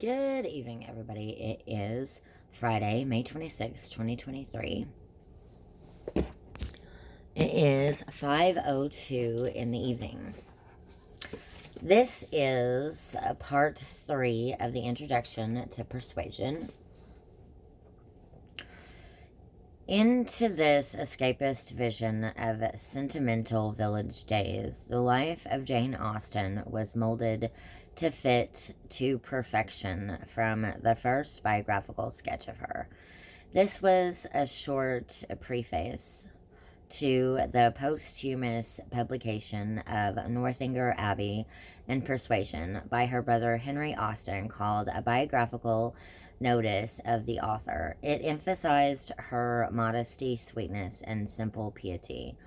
Good evening, everybody. It is Friday, May 26, 2023. It is 5:02 in the evening. This is part 3 of the introduction to Persuasion. Into this escapist vision of sentimental village days, the life of Jane Austen was molded to fit to perfection from the first biographical sketch of her. This was a short preface to the posthumous publication of Northanger Abbey and Persuasion by her brother Henry Austen, called A Biographical Notice of the Author. It emphasized her modesty, sweetness, and simple piety.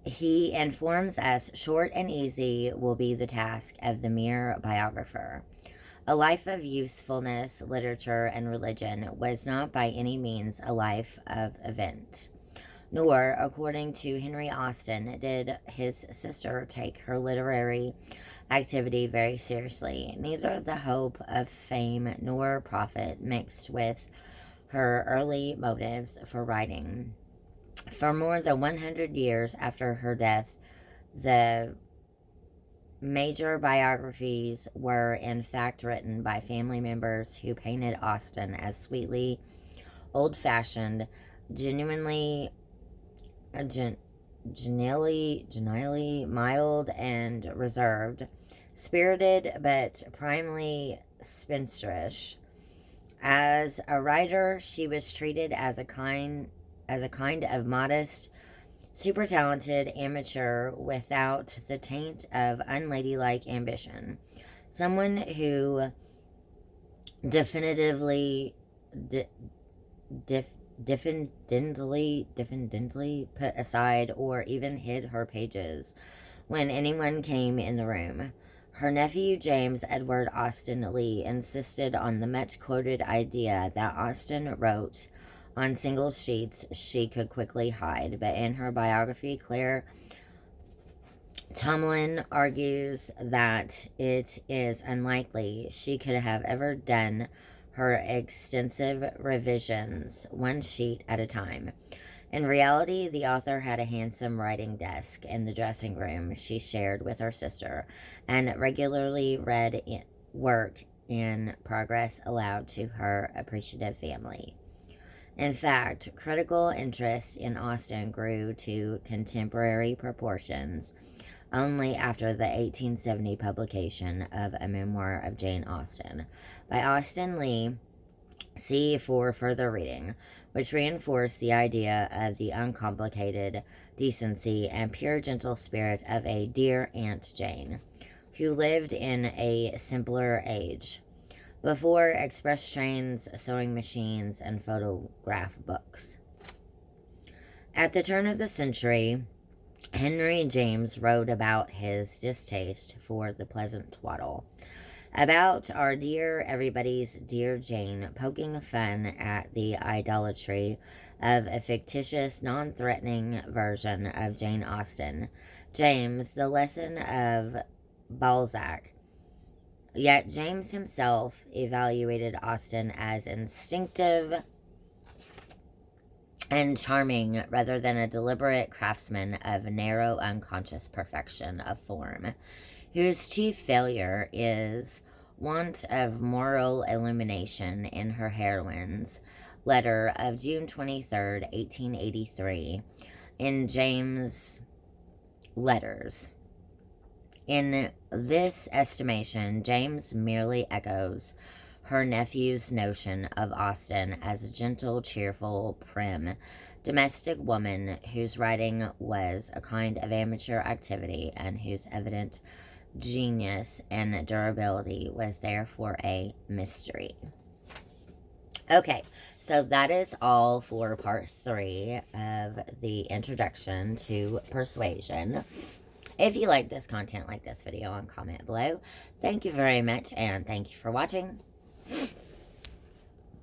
He informs us short and easy will be the task of the mere biographer. A life of usefulness, literature, and religion was not by any means a life of event. Nor, according to Henry Austen, did his sister take her literary activity very seriously. Neither the hope of fame nor profit mixed with her early motives for writing. For more than 100 years after her death, the major biographies were in fact written by family members who painted Austen as sweetly old-fashioned, genially mild and reserved, spirited but primly spinsterish. As a writer, she was treated as a kind of modest, super talented amateur without the taint of unladylike ambition. Someone who definitively put aside or even hid her pages when anyone came in the room. Her nephew James Edward Austen Lee insisted on the much-quoted idea that Austen wrote on single sheets she could quickly hide, but in her biography, Claire Tomlin argues that it is unlikely she could have ever done her extensive revisions one sheet at a time. In reality, the author had a handsome writing desk in the dressing room she shared with her sister, and regularly read work in progress aloud to her appreciative family. In fact, critical interest in Austen grew to contemporary proportions only after the 1870 publication of A Memoir of Jane Austen by Austen Lee. See for further reading, which reinforced the idea of the uncomplicated decency and pure gentle spirit of a dear Aunt Jane, who lived in a simpler age, before express trains, sewing machines, and photograph books. At the turn of the century, Henry James wrote about his distaste for the pleasant twaddle, about our dear everybody's dear Jane, poking fun at the idolatry of a fictitious, non-threatening version of Jane Austen. James, the lesson of Balzac. Yet James himself evaluated Austen as instinctive and charming rather than a deliberate craftsman of narrow, unconscious perfection of form, whose chief failure is want of moral illumination in her heroine's letter of June 23rd, 1883, in James' Letters. In this estimation, James merely echoes her nephew's notion of Austen as a gentle, cheerful, prim, domestic woman whose writing was a kind of amateur activity and whose evident genius and durability was therefore a mystery. Okay, so that is all for part 3 of the introduction to Persuasion. If you like this content, like this video and comment below. Thank you very much, and thank you for watching.